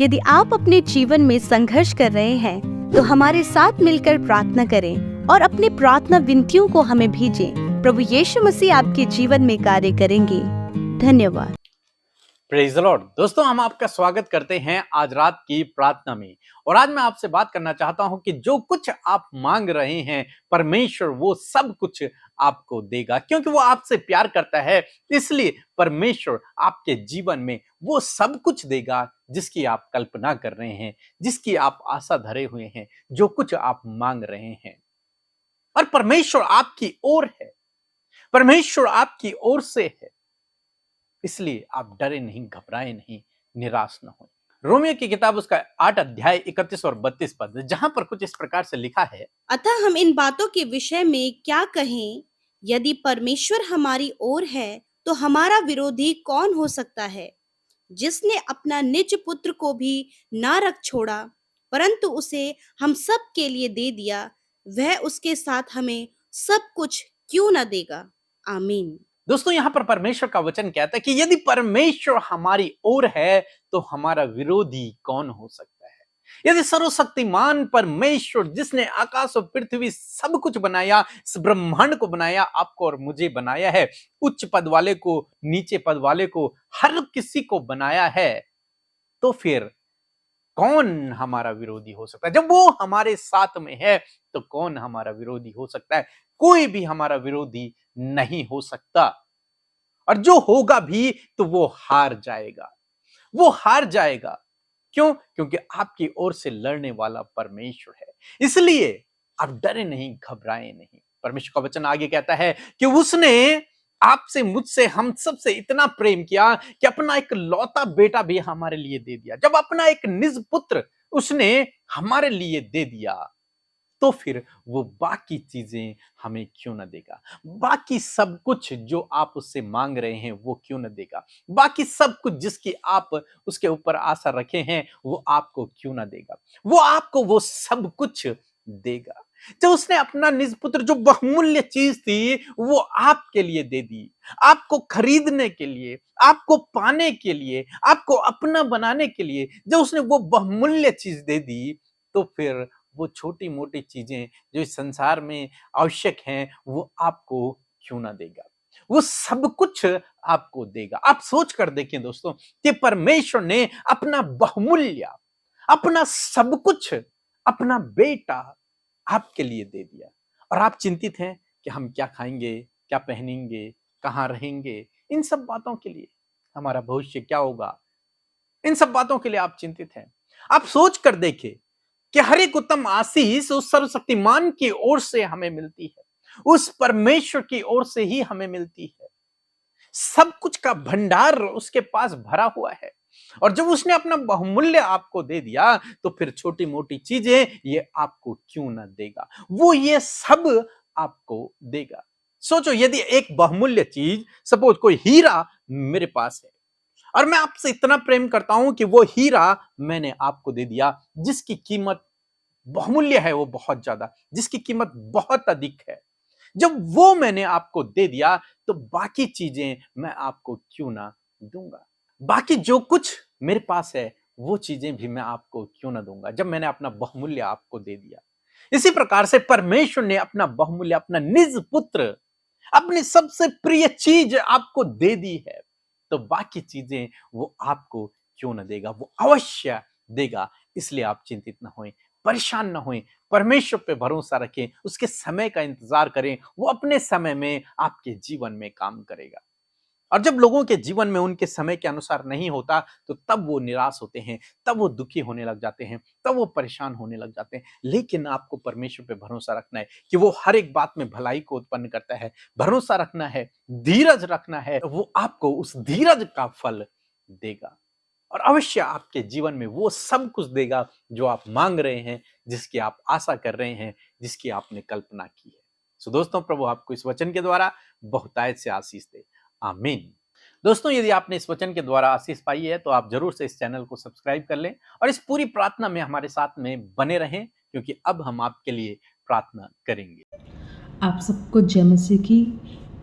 यदि आप अपने जीवन में संघर्ष कर रहे हैं तो हमारे साथ मिलकर प्रार्थना करें और अपनी प्रार्थना विनतियों को हमें भेजें। प्रभु यीशु मसीह आपके जीवन में कार्य करेंगे। धन्यवाद। Praise the Lord. दोस्तों, हम आपका स्वागत करते हैं आज रात की प्रार्थना में। और आज मैं आपसे बात करना चाहता हूं कि जो कुछ आप मांग रहे हैं परमेश्वर वो सब कुछ आपको देगा, क्योंकि वो आपसे प्यार करता है। इसलिए परमेश्वर आपके जीवन में वो सब कुछ देगा जिसकी आप कल्पना कर रहे हैं, जिसकी आप आशा धरे हुए हैं, जो कुछ आप मांग रहे हैं। और परमेश्वर आपकी ओर है, परमेश्वर आपकी ओर से है। इसलिए आप डरे नहीं, घबराए नहीं, निराश न हो। रोमियो की किताब उसका 8 अध्याय 31 और 32 पद, जहां पर कुछ इस प्रकार से लिखा है, अतः हम इन बातों के विषय में क्या कहें? यदि परमेश्वर हमारी ओर है तो हमारा विरोधी कौन हो सकता है? जिसने अपना निज पुत्र को भी ना रख छोड़ा परंतु उसे हम सब के लिए दे दिया, वह उसके साथ हमें सब कुछ क्यों न देगा? आमीन। दोस्तों यहां पर परमेश्वर का वचन कहता है कि यदि परमेश्वर हमारी ओर है तो हमारा विरोधी कौन हो सकता है। यदि सर्वशक्तिमान परमेश्वर जिसने आकाश और पृथ्वी सब कुछ बनाया, इस ब्रह्मांड को बनाया, आपको और मुझे बनाया है, उच्च पद वाले को, नीचे पद वाले को, हर किसी को बनाया है, तो फिर कौन हमारा विरोधी हो सकता है? जब वो हमारे साथ में है तो कौन हमारा विरोधी हो सकता है? कोई भी हमारा विरोधी नहीं हो सकता। और जो होगा भी तो वो हार जाएगा, वो हार जाएगा। क्यों? क्योंकि आपकी ओर से लड़ने वाला परमेश्वर है। इसलिए आप डरे नहीं, घबराए नहीं। परमेश्वर का वचन आगे कहता है कि उसने आपसे, मुझसे, हम सब से इतना प्रेम किया कि अपना एक लौता बेटा भी हमारे लिए दे दिया। जब अपना एक निज पुत्र उसने हमारे लिए दे दिया तो फिर वो बाकी चीजें हमें क्यों ना देगा? बाकी सब कुछ जो आप उससे मांग रहे हैं वो क्यों ना देगा? बाकी सब कुछ जिसकी आप उसके ऊपर आशा रखे हैं वो आपको क्यों ना देगा? वो आपको वो सब कुछ देगा। जब उसने अपना निज पुत्र, जो बहुमूल्य चीज थी, वो आपके लिए दे दी, आपको खरीदने के लिए, आपको पाने के लिए, आपको अपना बनाने के लिए, जब उसने वो बहुमूल्य चीज दे दी तो फिर वो छोटी मोटी चीजें जो इस संसार में आवश्यक हैं वो आपको क्यों ना देगा? वो सब कुछ आपको देगा। आप सोच कर देखें दोस्तों कि परमेश्वर ने अपना बहुमूल्य, अपना सब कुछ, अपना बेटा आपके लिए दे दिया। और आप चिंतित हैं कि हम क्या खाएंगे, क्या पहनेंगे, कहां रहेंगे, इन सब बातों के लिए, हमारा भविष्य क्या होगा, इन सब बातों के लिए आप चिंतित हैं। आप सोच कर देखें कि हर एक उत्तम आशीष उस सर्वशक्तिमान की ओर से हमें मिलती है, उस परमेश्वर की ओर से ही हमें मिलती है। सब कुछ का भंडार उसके पास भरा हुआ है। और जब उसने अपना बहुमूल्य आपको दे दिया तो फिर छोटी मोटी चीजें ये आपको क्यों ना देगा? वो ये सब आपको देगा। सोचो, यदि एक बहुमूल्य चीज, सपोज कोई हीरा मेरे पास है और मैं आपसे इतना प्रेम करता हूं कि वो हीरा मैंने आपको दे दिया, जिसकी कीमत बहुमूल्य है, वो बहुत ज्यादा, जिसकी कीमत बहुत अधिक है। जब वो मैंने आपको दे दिया तो बाकी चीजें मैं आपको क्यों ना दूंगा? बाकी जो कुछ मेरे पास है वो चीजें भी मैं आपको क्यों ना दूंगा, जब मैंने अपना बहुमूल्य आपको दे दिया। इसी प्रकार से परमेश्वर ने अपना बहुमूल्य, अपना निज पुत्र, अपनी सबसे प्रिय चीज आपको दे दी है, तो बाकी चीजें वो आपको क्यों ना देगा? वो अवश्य देगा। इसलिए आप चिंतित ना होएं, परेशान ना होएं, परमेश्वर पे भरोसा रखें, उसके समय का इंतजार करें। वो अपने समय में आपके जीवन में काम करेगा। और जब लोगों के जीवन में उनके समय के अनुसार नहीं होता तो तब वो निराश होते हैं, तब वो दुखी होने लग जाते हैं, तब वो परेशान होने लग जाते हैं। लेकिन आपको परमेश्वर पे भरोसा रखना है कि वो हर एक बात में भलाई को उत्पन्न करता है। भरोसा रखना है, धीरज रखना है, वो आपको उस धीरज का फल देगा। और अवश्य आपके जीवन में वो सब कुछ देगा जो आप मांग रहे हैं, जिसकी आप आशा कर रहे हैं, जिसकी आपने कल्पना की है। सो दोस्तों, प्रभु आपको इस वचन के द्वारा बहुतायत से आशीष दे। आमीन। दोस्तों, यदि आपने इस वचन के द्वारा आशीष पाई है तो आप जरूर से इस चैनल को सब्सक्राइब कर लें और इस पूरी प्रार्थना में हमारे साथ में बने रहें, क्योंकि अब हम आपके लिए प्रार्थना करेंगे। आप सबको जय मसीह की।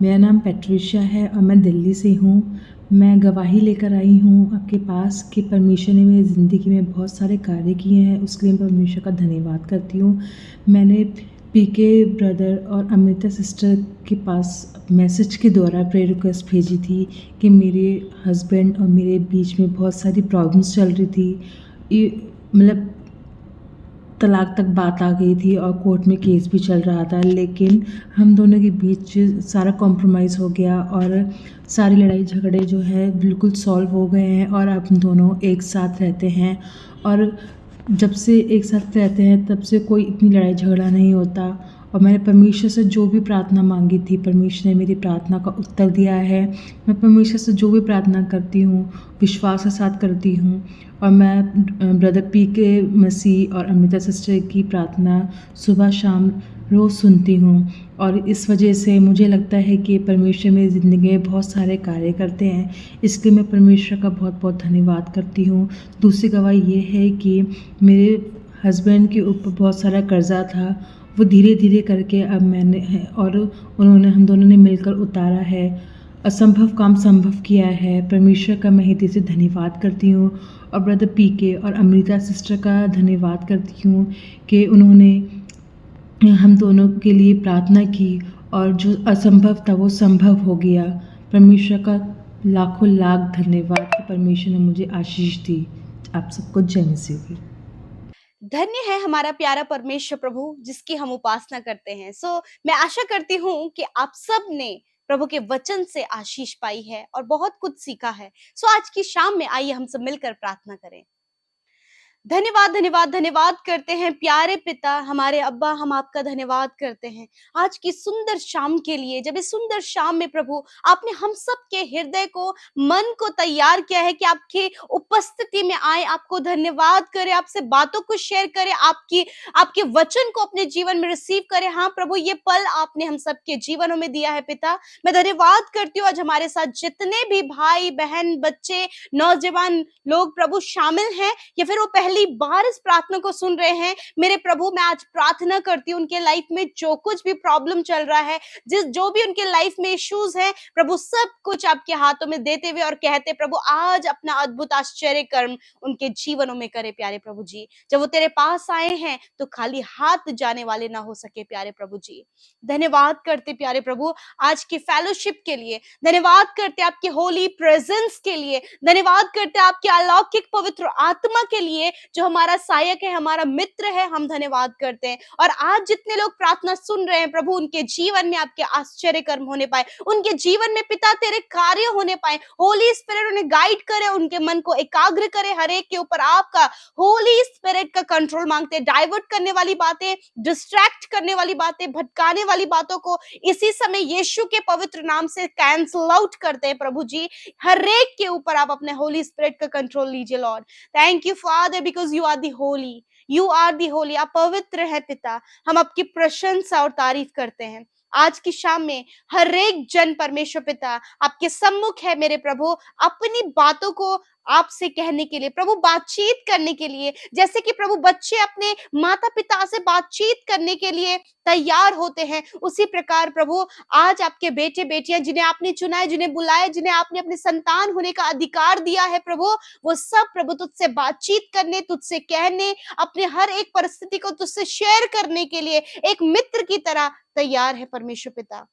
मेरा नाम पैट्रिशिया है और मैं दिल्ली से हूँ। मैं गवाही लेकर आई हूँ आपके पास कि परमेश्वर ने मेरी ज़िंदगी में बहुत सारे कार्य किए हैं, उसके लिए मैं परमेश्वर का धन्यवाद करती हूँ। मैंने पीके ब्रदर और अमृता सिस्टर के पास मैसेज के द्वारा प्रेयर रिक्वेस्ट भेजी थी कि मेरे हस्बैंड और मेरे बीच में बहुत सारी प्रॉब्लम्स चल रही थी। ये मतलब तलाक तक बात आ गई थी और कोर्ट में केस भी चल रहा था, लेकिन हम दोनों के बीच सारा कॉम्प्रोमाइज़ हो गया और सारी लड़ाई झगड़े जो है बिल्कुल सॉल्व हो गए हैं और अब हम दोनों एक साथ रहते हैं। और जब से एक साथ रहते हैं तब से कोई इतनी लड़ाई झगड़ा नहीं होता। और मैंने परमेश्वर से जो भी प्रार्थना मांगी थी, परमेश्वर ने मेरी प्रार्थना का उत्तर दिया है। मैं परमेश्वर से जो भी प्रार्थना करती हूँ विश्वास के साथ करती हूँ और मैं ब्रदर पीके मसीह और अमृता सिस्टर की प्रार्थना सुबह शाम रोज़ सुनती हूँ और इस वजह से मुझे लगता है कि परमेश्वर मेरी ज़िंदगी में बहुत सारे कार्य करते हैं। इसके मैं परमेश्वर का बहुत बहुत धन्यवाद करती हूँ। दूसरी गवाही ये है कि मेरे हस्बैंड के ऊपर बहुत सारा कर्जा था, वो धीरे धीरे करके अब मैंने है और उन्होंने हम दोनों ने मिलकर उतारा है। असंभव काम संभव किया है। परमेश्वर का मैं हृदय से धन्यवाद करती हूँ और ब्रदर पीके और अमृता सिस्टर का धन्यवाद करती हूँ कि उन्होंने हम दोनों के लिए प्रार्थना की और जो असंभव था वो संभव हो गया। परमेश्वर का लाखों लाख धन्यवाद कि परमेश्वर ने मुझे आशीष दी। आप सबको जय मसीह की। धन्य है हमारा प्यारा परमेश्वर प्रभु जिसकी हम उपासना करते हैं। मैं आशा करती हूँ कि आप सब ने प्रभु के वचन से आशीष पाई है और बहुत कुछ सीखा है। आज की शाम में आइए हम सब मिलकर प्रार्थना करें। धन्यवाद धन्यवाद धन्यवाद करते हैं प्यारे पिता हमारे अब्बा, हम आपका धन्यवाद करते हैं आज की सुंदर शाम के लिए। जब इस सुंदर शाम में प्रभु आपने हम सब के हृदय को, मन को तैयार किया है कि आपके उपस्थिति में आए, आपको धन्यवाद करें, आपसे बातों को शेयर करें, आपके वचन को अपने जीवन में रिसीव करें। हाँ प्रभु, ये पल आपने हम सबके जीवनों में दिया है पिता। मैं धन्यवाद करती हूँ आज हमारे साथ जितने भी भाई बहन, बच्चे, नौजवान लोग प्रभु शामिल हैं या फिर वो पहली बार इस प्रार्थना को सुन रहे हैं। मेरे प्रभु, मैं आज प्रार्थना करती हूँ उनके लाइफ में जो कुछ भी प्रॉब्लम चल रहा है, जो भी उनके लाइफ में इश्यूज हैं, प्रभु सब कुछ आपके हाथों में देते हुए और कहते प्रभु आज अपना अद्भुत आश्चर्य कर्म उनके जीवनों में करे प्यारे प्रभु जी। जब वो तेरे पास आए हैं तो खाली हाथ जाने वाले ना हो सके प्यारे प्रभु जी। धन्यवाद करते प्यारे प्रभु आज की फेलोशिप के लिए, धन्यवाद करते आपके होली प्रेजेंस के लिए, धन्यवाद करते आपके अलौकिक पवित्र आत्मा के लिए जो हमारा सहायक है, हमारा मित्र है। हम धन्यवाद करते हैं और आज जितने लोग प्रार्थना सुन रहे हैं प्रभु, उनके जीवन में आपके आश्चर्य कर्म होने पाए, उनके जीवन में पिता तेरे कार्य होने पाए। होली स्पिरिट उन्हें गाइड करे, उनके मन को एकाग्र करे, हर एक के ऊपर आपका होली स्पिरिट का कंट्रोल मांगते हैं। डाइवर्ट करने वाली बातें, डिस्ट्रैक्ट करने वाली बातें, भटकाने वाली बातों को इसी समय यीशु के पवित्र नाम से कैंसल आउट करते हैं प्रभु जी। हर एक के ऊपर आप अपने होली स्पिरिट का कंट्रोल लीजिए Lord. Thank you Father because you are the holy, you are the holy. आप पवित्र है पिता, हम आपकी प्रशंसा और तारीफ करते हैं। आज की शाम में हर एक जन परमेश्वर पिता आपके सम्मुख है मेरे प्रभु, अपनी बातों को आपसे कहने के लिए प्रभु, बातचीत करने के लिए, जैसे कि प्रभु बच्चे अपने माता पिता से बातचीत करने के लिए तैयार होते हैं, उसी प्रकार प्रभु आज आपके बेटे बेटियां जिन्हें आपने चुना है, जिन्हें बुलाया, जिन्हें आपने अपने संतान होने का अधिकार दिया है प्रभु, वो सब प्रभु तुझसे बातचीत करने, तुझसे कहने, अपने हर एक परिस्थिति को तुझसे शेयर करने के लिए एक मित्र की तरह तैयार है परमेश्वर पिता।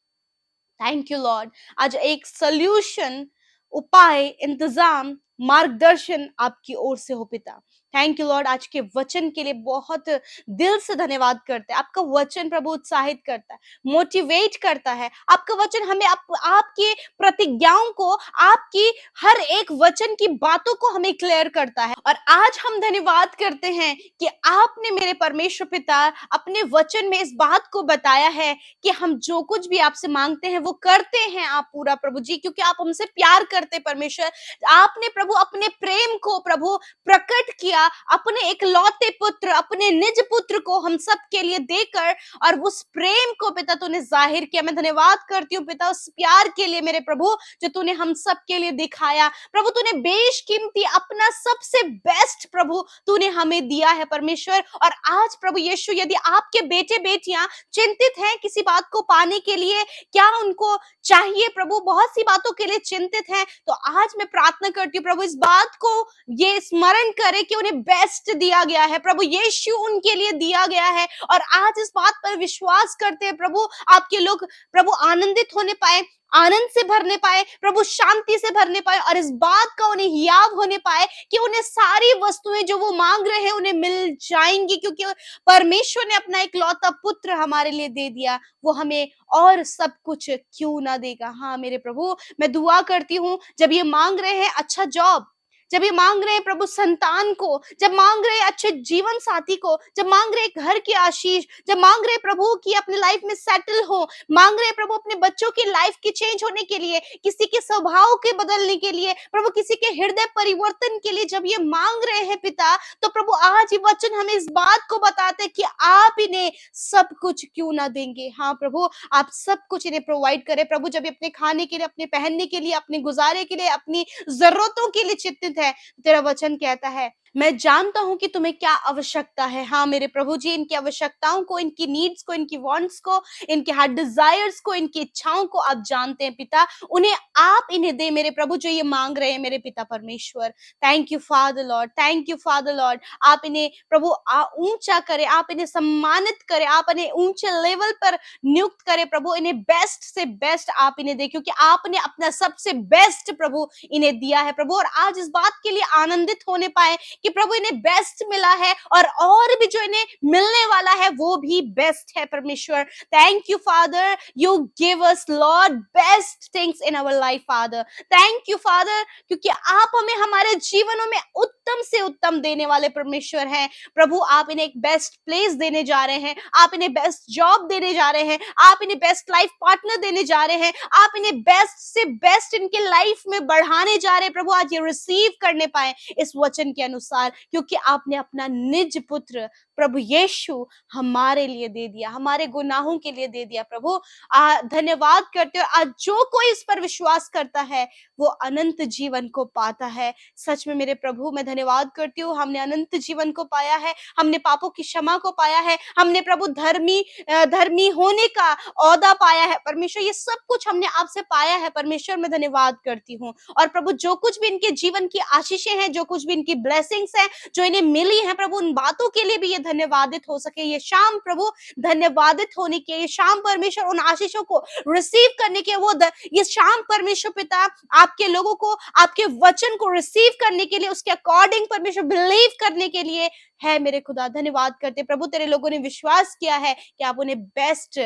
Thank you Lord. आज एक सॉल्यूशन, उपाय, इंतजाम, मार्गदर्शन आपकी ओर से हो पिता। Thank you Lord. आज के वचन के लिए बहुत दिल से धन्यवाद करते हैं। आपका वचन प्रभु उत्साहित करता है, मोटिवेट करता है। आपका वचन हमें आपकी प्रतिज्ञाओं को, आपकी हर एक वचन की बातों को हमें क्लियर करता है। और आज हम धन्यवाद करते हैं कि आपने मेरे परमेश्वर पिता अपने वचन में इस बात को बताया है कि हम जो कुछ भी आपसे मांगते हैं वो करते हैं आप पूरा प्रभु जी, क्योंकि आप हमसे प्यार करते परमेश्वर। आपने प्रभु अपने प्रेम को प्रभु प्रकट किया पिता अपने इकलौते पुत्र, अपने निज पुत्र को हम सब के लिए देकर और उस प्रेम को पिता तूने जाहिर किया। मैं धन्यवाद करती हूँ पिता उस प्यार के लिए मेरे प्रभु जो तूने हम सब के लिए दिखाया। प्रभु तूने बेशकीमती अपना सबसे बेस्ट प्रभु तूने हमें दिया है परमेश्वर। और आज प्रभु यीशु यदि आपके बेटे बेटियां चिंतित हैं किसी बात को पाने के लिए, क्या उनको चाहिए प्रभु, बहुत सी बातों के लिए चिंतित हैं, तो आज मैं प्रार्थना करती हूँ प्रभु इस बात को ये स्मरण करे कि उन्हें बेस्ट दिया गया है प्रभु, यीशु उनके लिए दिया गया है। और आज इस बात पर विश्वास करते हैं प्रभु आपके लोग प्रभु आनंदित होने पाए, आनंद से भरने पाए प्रभु, शांति से भरने पाए और इस बात का उन्हें हियाव होने पाए कि उन्हें सारी वस्तुएं जो वो मांग रहे हैं उन्हें मिल जाएंगी, क्योंकि परमेश्वर ने अपना इकलौता पुत्र हमारे लिए दे दिया, वो हमें और सब कुछ क्यों ना देगा। हाँ मेरे प्रभु मैं दुआ करती हूँ जब ये मांग रहे हैं अच्छा जॉब, जब ये मांग रहे हैं प्रभु संतान को, जब मांग रहे हैं अच्छे जीवन साथी को, जब मांग रहे हैं घर की आशीष, जब मांग रहे हैं प्रभु कि अपनी लाइफ में सेटल हो, मांग रहे हैं प्रभु अपने बच्चों की लाइफ की चेंज होने के लिए, किसी के स्वभाव के बदलने के लिए प्रभु, किसी के हृदय परिवर्तन के लिए जब ये मांग रहे हैं पिता, तो प्रभु आज ये वचन हमें इस बात को बताते हैं कि आप इन्हें सब कुछ क्यों ना देंगे। हाँ प्रभु आप सब कुछ इन्हें प्रोवाइड करें प्रभु, जब ये अपने खाने के लिए, अपने पहनने के लिए, अपने गुजारे के लिए, अपनी जरूरतों के लिए चिंतित है, तेरा वचन कहता है मैं जानता हूं कि तुम्हें क्या आवश्यकता है। हाँ मेरे प्रभु जी इनकी आवश्यकताओं को, इनकी नीड्स को, इनकी वांट्स को, इनके हार्ट डिजायर्स को, इनकी इच्छाओं को आप जानते हैं पिता, उन्हें आप इन्हें दे मेरे प्रभु जो ये मांग रहे हैं मेरे पिता परमेश्वर। Thank you father Lord, thank you father Lord, आप इन्हें प्रभु ऊंचा करें, आप इन्हें सम्मानित करें, आप इन्हें ऊंचे लेवल पर नियुक्त करें प्रभु, इन्हें बेस्ट से बेस्ट आप इन्हें दे, क्योंकि आपने अपना सबसे बेस्ट प्रभु इन्हें दिया है प्रभु। और आज इस बात के लिए आनंदित होने पाए कि प्रभु इन्हें बेस्ट मिला है और भी जो इन्हें मिलने वाला है वो भी बेस्ट है परमेश्वर। Thank you Father, you give us Lord best things in our life Father. Thank you Father क्योंकि आप हमें हमारे जीवनों में उत्तम से उत्तम देने वाले परमेश्वर हैं प्रभु। आप इन्हें एक बेस्ट प्लेस देने जा रहे हैं, आप इन्हें बेस्ट जॉब देने जा रहे हैं, आप इन्हें बेस्ट लाइफ पार्टनर देने जा रहे हैं, आप इन्हें बेस्ट से बेस्ट इनके लाइफ में बढ़ाने जा रहे हैं प्रभु। आज ये रिसीव करने पाए इस वचन के अनुसार, क्योंकि आपने अपना निज पुत्र प्रभु यीशु हमारे लिए दे दिया, हमारे गुनाहों के लिए दे दिया प्रभु। धन्यवाद करते हो। आज जो कोई इस पर विश्वास करता है वो अनंत जीवन को पाता है। सच में मेरे प्रभु मैं धन्यवाद करती हूँ, हमने अनंत जीवन को पाया है, हमने पापों की क्षमा को पाया है, हमने प्रभु धर्मी होने का औदा पाया है परमेश्वर। ये सब कुछ हमने आपसे पाया है परमेश्वर, मैं धन्यवाद करती हूँ। और प्रभु जो कुछ भी इनके जीवन की आशीषें हैं, जो कुछ भी इनकी ब्लेसिंग्स हैं जो इन्हें मिली हैं प्रभु, उन बातों के लिए भी ये धन्यवादित हो सके। ये शाम प्रभु धन्यवादित होने के, ये शाम परमेश्वर उन आशीषों को रिसीव करने के, वो ये शाम परमेश्वर पिता आपके लोगों को आपके वचन को रिसीव करने के लिए, उसके अकॉर्डिंग परमेश्वर बिलीव करने के लिए है मेरे खुदा। धन्यवाद करते प्रभु, तेरे लोगों ने विश्वास किया है कि आप उन्हें बेस्ट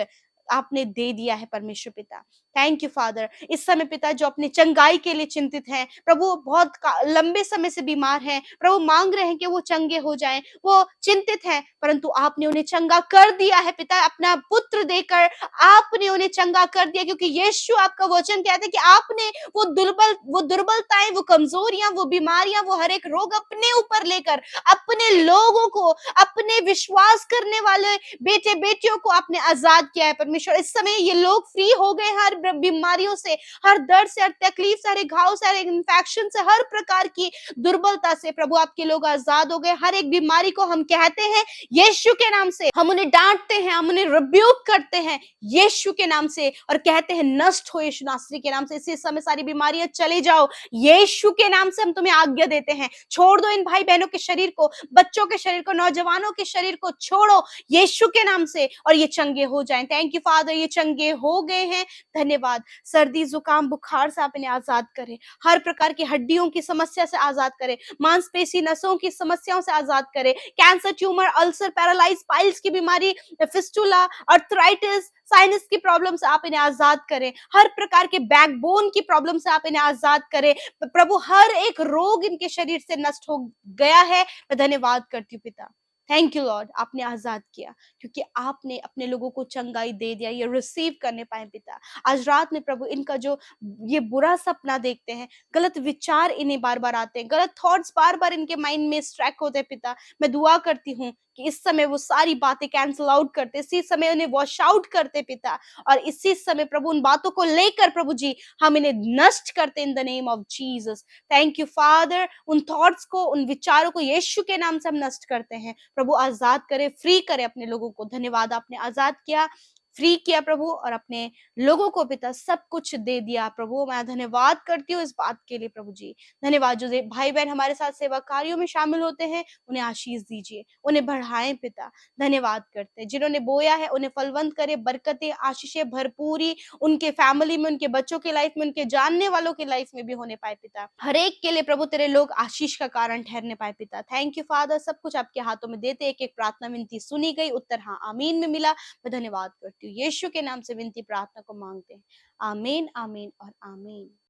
आपने दे दिया है परमेश्वर पिता। Thank you father. इस समय पिता जो अपने चंगाई के लिए चिंतित हैं प्रभु, बहुत लंबे समय से बीमार हैं प्रभु, मांग रहे हैं कि वो चंगे हो जाएं, वो चिंतित हैं, परंतु आपने उन्हें चंगा कर दिया है पिता, अपना पुत्र देकर आपने उन्हें चंगा कर दिया, क्योंकि यीशु आपका वचन कहते हैं कि आपने वो दुर्बलताएं, वो कमजोरियां, वो बीमारियां, वो हर एक रोग अपने ऊपर लेकर अपने लोगों को, अपने विश्वास करने वाले बेटे बेटियों को आपने आजाद किया है परमेश्वर। इस समय ये लोग फ्री हो गए हर बीमारियों से, हर दर्द से, हर तकलीफ से, हर घाव से, हर इन्फेक्शन से, हर प्रकार की दुर्बलता से प्रभु आपके लोग आजाद हो गए। हर एक बीमारी को हम कहते हैं यीशु के नाम से, हम उन्हें डांटते हैं, हम उन्हें रिब्यूक करते हैं यीशु के नाम से और कहते हैं नष्ट हो यीशु नासरी के नाम से। इसी समय सारी बीमारियां चले जाओ यीशु के नाम से, हम तुम्हें आज्ञा देते हैं। छोड़ दो इन भाई बहनों के शरीर को, बच्चों के शरीर को, नौजवानों के शरीर को छोड़ो यीशु के नाम से और ये चंगे हो जाएं। थैंक यू फादर, ये चंगे हो गए हैं। धन्यवाद। सर्दी जुकाम बुखार से आप इन्हें आजाद करें, हर प्रकार की हड्डियों की समस्या से आजाद करें, मांसपेशी नसों की समस्याओं से आजाद करें, cancer, tumour, ulcer, paralyse, piles की बीमारी, फिस्टुला, आर्थराइटिस, साइनस की प्रॉब्लम से आप इन्हें आजाद करें, हर प्रकार के बैकबोन की प्रॉब्लम से आप इन्हें आजाद करें प्रभु। हर एक रोग इनके शरीर से नष्ट हो गया है। मैं धन्यवाद करती हूँ पिता, थैंक यू लॉर्ड, आपने आजाद किया क्योंकि आपने अपने लोगों को चंगाई दे दिया, ये रिसीव करने पाए पिता। आज रात में प्रभु इनका जो ये बुरा सपना देखते हैं, गलत विचार इन्हें बार बार आते हैं, गलत थॉट्स बार बार इनके माइंड में स्ट्रैक होते हैं पिता, मैं दुआ करती हूँ कि इस समय वो सारी बातें कैंसिल आउट करते, इसी समय उन्हें वॉश आउट करते पिता, और इसी समय प्रभु उन बातों को लेकर प्रभु जी हम इन्हें नष्ट करते in the name of Jesus. Thank you father, उन थॉट्स को, उन विचारों को यीशु के नाम से हम नष्ट करते हैं। प्रभु आजाद करे, फ्री करे अपने लोगों को। धन्यवाद, आपने आजाद किया, फ्री किया प्रभु, और अपने लोगों को पिता सब कुछ दे दिया प्रभु। मैं धन्यवाद करती हूँ इस बात के लिए प्रभु जी। धन्यवाद, जो भाई बहन हमारे साथ सेवा कार्यों में शामिल होते हैं, उन्हें आशीष दीजिए, उन्हें बढ़ाएं पिता। धन्यवाद करते हैं, जिन्होंने बोया है उन्हें फलवंत करे, बरकतें, आशीषें भरपूरी उनके फैमिली में, उनके बच्चों की लाइफ में, उनके जानने वालों की लाइफ में भी होने पाए पिता। हर एक के लिए प्रभु तेरे लोग आशीष का कारण ठहरने पाए पिता। थैंक यू फादर, सब कुछ आपके हाथों में देते, एक एक प्रार्थना विनती सुनी गई, उत्तर हाँ आमीन में मिला। मैं धन्यवाद करती हूँ, यीशु के नाम से विनती प्रार्थना को मांगते हैं, आमीन आमीन और आमीन।